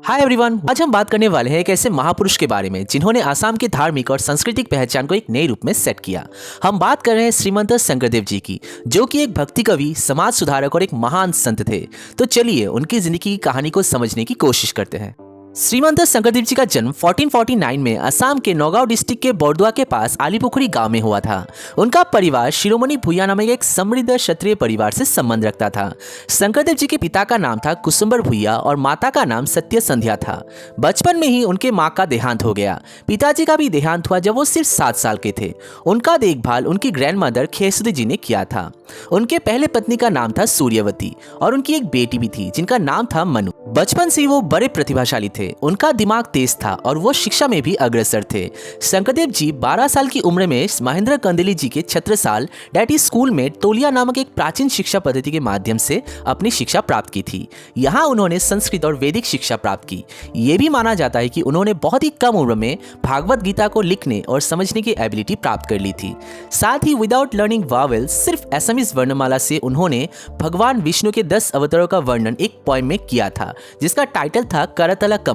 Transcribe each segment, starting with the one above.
Hi everyone, आज हम बात करने वाले हैं एक ऐसे महापुरुष के बारे में जिन्होंने आसाम की धार्मिक और सांस्कृतिक पहचान को एक नए रूप में सेट किया। हम बात कर रहे हैं श्रीमंत शंकरदेव जी की, जो कि एक भक्ति कवि, समाज सुधारक और एक महान संत थे। तो चलिए उनकी जिंदगी की कहानी को समझने की कोशिश करते हैं। श्रीमंत शंकरदेव जी का जन्म 1449 में असम के नौगांव डिस्ट्रिक्ट के बोरदुआ के पास आलीपुखुरी गांव में हुआ था। उनका परिवार शिरोमणि भूया नामक एक समृद्ध क्षत्रिय परिवार से संबंध रखता था। शंकरदेव जी के पिता का नाम था कुसुम्बर भूया और माता का नाम सत्य संध्या था। बचपन में ही उनके माँ का देहांत हो गया। पिताजी का भी देहांत हुआ जब वो सिर्फ 7 साल के थे। उनका देखभाल उनकी ग्रैंड मदर खेसुदी जी ने किया था। उनके पहले पत्नी का नाम था सूर्यवती और उनकी एक बेटी भी थी जिनका नाम था मनु। बचपन से वो बड़े प्रतिभाशाली थे। उनका दिमाग तेज था और वो शिक्षा में भी अग्रसर थे। शंकरदेव जी 12 साल की उम्र में महेंद्र कंदिली जी के छत्रसाल डैटी स्कूल में तोलिया नामक एक प्राचीन शिक्षा पद्धति के माध्यम से अपनी शिक्षा प्राप्त की थी। यहाँ उन्होंने संस्कृत और वैदिक शिक्षा प्राप्त की। ये भी माना जाता है कि उन्होंने बहुत ही कम उम्र में भागवत गीता को लिखने और समझने की एबिलिटी प्राप्त कर ली थी। साथ ही विदाउट लर्निंग वावेल सिर्फ असमीज वर्णमाला से उन्होंने भगवान विष्णु के 10 अवतारों का वर्णन एक पोएम में किया था, जिसका टाइटल था करतल कमल।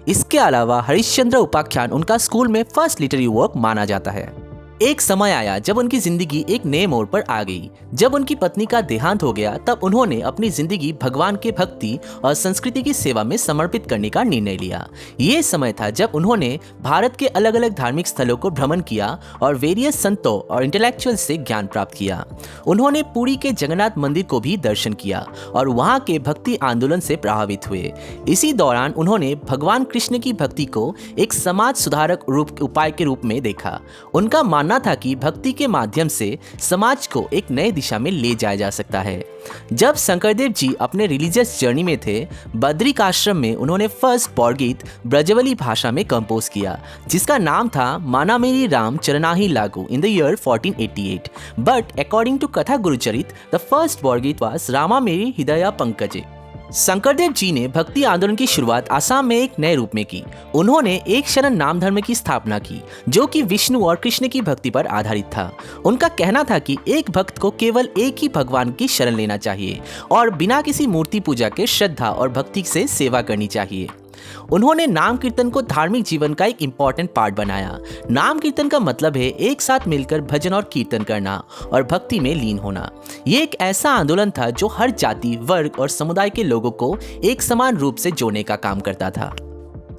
इसके अलावा हरिश्चंद्र उपाख्यान उनका स्कूल में फर्स्ट लिटरेरी वर्क माना जाता है। एक समय आया जब उनकी जिंदगी एक नए मोड़ पर आ गई। जब उनकी पत्नी का देहांत हो गया तब उन्होंने अपनी जिंदगी भगवान के भक्ति और संस्कृति की सेवा में समर्पित करने का निर्णय लिया। ये समय था जब उन्होंने भारत के अलग अलग धार्मिक स्थलों को भ्रमण किया और वेरियस संतों और इंटेलेक्चुअल से ज्ञान प्राप्त किया। उन्होंने पुरी के जगन्नाथ मंदिर को भी दर्शन किया और वहाँ के भक्ति आंदोलन से प्रभावित हुए। इसी दौरान उन्होंने भगवान कृष्ण की भक्ति को एक समाज सुधारक उपाय के रूप में देखा। उनका मानना था कि भक्ति के माध्यम से समाज को एक नए दिशा में ले जाया जा सकता है। जब शंकरदेव जी अपने रिलीजियस जर्नी में थे, बद्रिक आश्रम में उन्होंने फर्स्ट बौरगीत ब्रजवली भाषा में कंपोज किया, जिसका नाम था माना मेरी राम चरनाही लागू in the year 1488। But according to Katha Gurucharit the first Borgeet was रामा मेरी हृदया पंकजे। शंकरदेव जी ने भक्ति आंदोलन की शुरुआत आसाम में एक नए रूप में की। उन्होंने एक शरण नाम धर्म की स्थापना की, जो कि विष्णु और कृष्ण की भक्ति पर आधारित था। उनका कहना था कि एक भक्त को केवल एक ही भगवान की शरण लेना चाहिए और बिना किसी मूर्ति पूजा के श्रद्धा और भक्ति से सेवा करनी चाहिए। उन्होंने नाम कीर्तन को धार्मिक जीवन का एक इम्पॉर्टेंट पार्ट बनाया। नाम कीर्तन का मतलब है एक साथ मिलकर भजन और कीर्तन करना और भक्ति में लीन होना। ये एक ऐसा आंदोलन था जो हर जाति, वर्ग और समुदाय के लोगों को एक समान रूप से जोड़ने का काम करता था।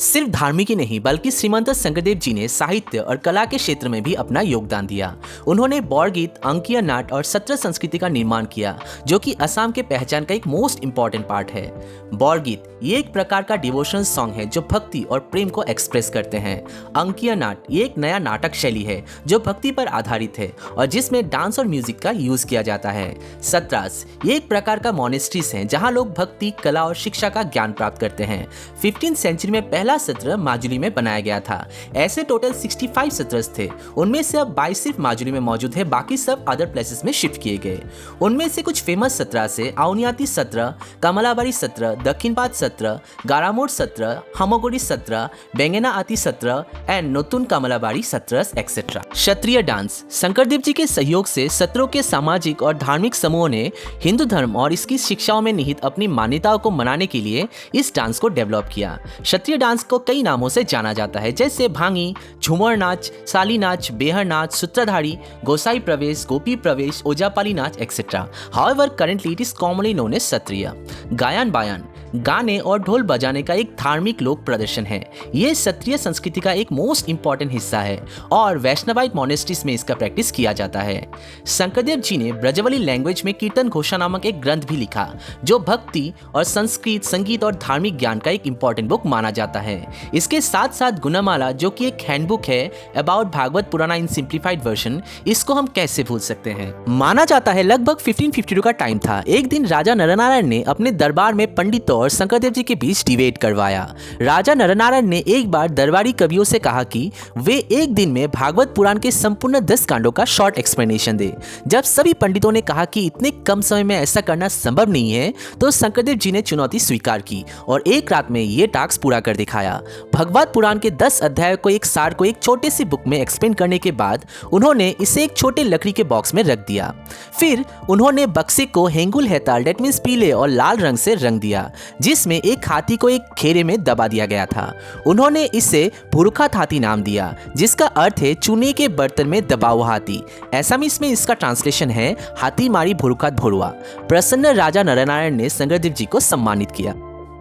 सिर्फ धार्मिक ही नहीं बल्कि श्रीमंत शंकरदेव जी ने साहित्य और कला के क्षेत्र में भी अपना योगदान दिया। उन्होंने बौरगीत, अंकीय नाट और सत्र संस्कृति का निर्माण किया, जो कि असम के पहचान का एक मोस्ट इम्पॉर्टेंट पार्ट है। बौरगीत ये एक प्रकार का डिवोशनल सॉन्ग है जो भक्ति और प्रेम को एक्सप्रेस करते हैं। अंकीय नाट ये एक नया नाटक शैली है जो भक्ति पर आधारित है और जिसमें डांस और म्यूजिक का यूज किया जाता है। सत्रास ये एक प्रकार का मोनेस्ट्रीज है जहां लोग भक्ति, कला और शिक्षा का ज्ञान प्राप्त करते हैं। 15th सेंचुरी में पहला सत्र माजुली में बनाया गया था। ऐसे टोटल 65 सत्रस थे। उनमें से अब 22 सिर्फ माजुली में मौजूद है, बाकी सब अदर प्लेसेस में शिफ्ट किए गए। उनमें से कुछ फेमस सत्र से आउनियाती सत्र, कमलाबारी सत्र, दक्षिणपात सत्र, गारामोड़ सत्र, हमगोड़ी सत्र, बेंगेना आती सत्र एंड नोतुन कमलाबारी सत्र एक्सेट्रा। क्षत्रिय डांस शंकरदेव जी के सहयोग से सत्रों के सामाजिक और धार्मिक समूहों ने हिंदू धर्म और इसकी शिक्षाओं में निहित अपनी मान्यताओं को मनाने के लिए इस डांस को डेवलप किया। क्षत्रिय डांस को कई नामों से जाना जाता है, जैसे भांगी, झूमर नाच, साली नाच, बेहर नाच, सूत्रधारी, गोसाई प्रवेश, गोपी प्रवेश, ओजापाली नाच et cetera. However currently it is commonly known as Kshatriya. Gayan Bayan गाने और ढोल बजाने का एक धार्मिक लोक प्रदर्शन है। ये क्षत्रिय संस्कृति का एक मोस्ट इंपॉर्टेंट हिस्सा है और वैष्णवाइट मोनेस्ट्रीज में इसका प्रैक्टिस किया जाता है। शंकरदेव जी ने ब्रजवली लैंग्वेज में कीर्तन घोषा नामक एक ग्रंथ भी लिखा, जो भक्ति और संस्कृत, संगीत और धार्मिक ज्ञान का एक इंपॉर्टेंट बुक माना जाता है। इसके साथ साथ गुणमाला, जो कि एक हैंडबुक है अबाउट भागवत पुराना इन सिंप्लीफाइड वर्जन, इसको हम कैसे भूल सकते हैं। माना जाता है लगभग 1552 का टाइम था। एक दिन राजा नरनारायण ने अपने दरबार में पंडितों और शंकरदेव जी के बीच डिबेट करवाया। राजा नरनारायण ने एक बार दरबारी कवियों से कहा कि वे एक दिन में भागवत पुराण के संपूर्ण 10 कांडों का शॉर्ट एक्सप्लेनेशन दे। जब सभी पंडितों ने कहा कि इतने कम समय में ऐसा करना संभव नहीं है, तो शंकरदेव जी ने चुनौती स्वीकार की और एक रात में ये टास्क पूरा कर दिखाया। भगवत पुराण के 10 अध्यायों को एक सार को एक छोटे सी बुक में एक्सप्लेन करने के बाद उन्होंने इसे एक छोटे लकड़ी के बॉक्स में रख दिया। फिर उन्होंने बक्से को हेंगुल हेताल डेट मीन्स पीले और लाल रंग से रंग दिया। जिसमें एक हाथी को एक घेरे में दबा दिया गया था। उन्होंने इसे भुरुखात हाथी नाम दिया, जिसका अर्थ है चूने के बर्तन में दबा हुआ हाथी। एसामीज में इसका ट्रांसलेशन है हाथी मारी भुरुखात भोरुआ। प्रसन्न राजा नरनारायण ने शंकरदेव जी को सम्मानित किया।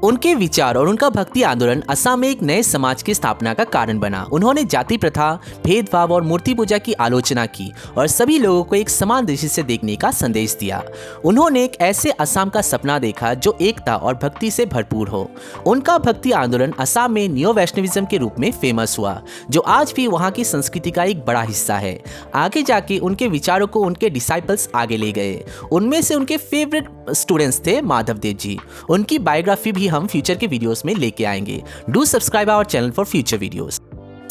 उनके विचार और उनका भक्ति आंदोलन असम में एक नए समाज की स्थापना का कारण बना। उन्होंने जाति प्रथा, भेदभाव और मूर्ति पूजा की आलोचना की और सभी लोगों को एक समान दृष्टि से देखने का संदेश दिया। उन्होंने एक ऐसे असम का सपना देखा जो एकता और भक्ति से भरपूर हो। उनका भक्ति आंदोलन असम में नियो वैष्णविज्म के रूप में फेमस हुआ, जो आज भी वहाँ की संस्कृति का एक बड़ा हिस्सा है। आगे जाके उनके विचारों को उनके डिसाइपल्स आगे ले गए। उनमें से उनके फेवरेट स्टूडेंट्स थे माधव देव जी। उनकी बायोग्राफी भी हम फ्यूचर के वीडियोस में लेके आएंगे। Do subscribe our channel for future videos.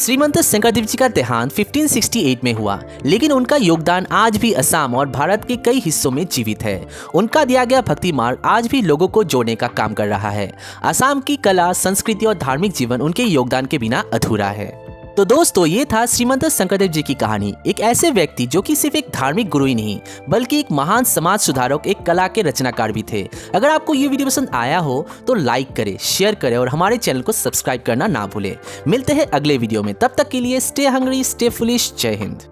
Srimanta Sankardev ji का देहांत 1568 में हुआ, लेकिन उनका योगदान आज भी असम और भारत के कई हिस्सों में जीवित है। उनका दिया गया भक्ति मार्ग आज भी लोगों को जोड़ने का काम कर रहा है। असम की कला, संस्कृति और धार्मिक जीवन उनके योगदान के बिना अधूरा है। तो दोस्तों, ये था श्रीमंत शंकरदेव जी की कहानी। एक ऐसे व्यक्ति जो कि सिर्फ एक धार्मिक गुरु ही नहीं बल्कि एक महान समाज सुधारक, एक कला के रचनाकार भी थे। अगर आपको ये वीडियो पसंद आया हो तो लाइक करें, शेयर करें और हमारे चैनल को सब्सक्राइब करना ना भूलें। मिलते हैं अगले वीडियो में, तब तक के लिए स्टे हंग्री, स्टे फुलिश। जय हिंद।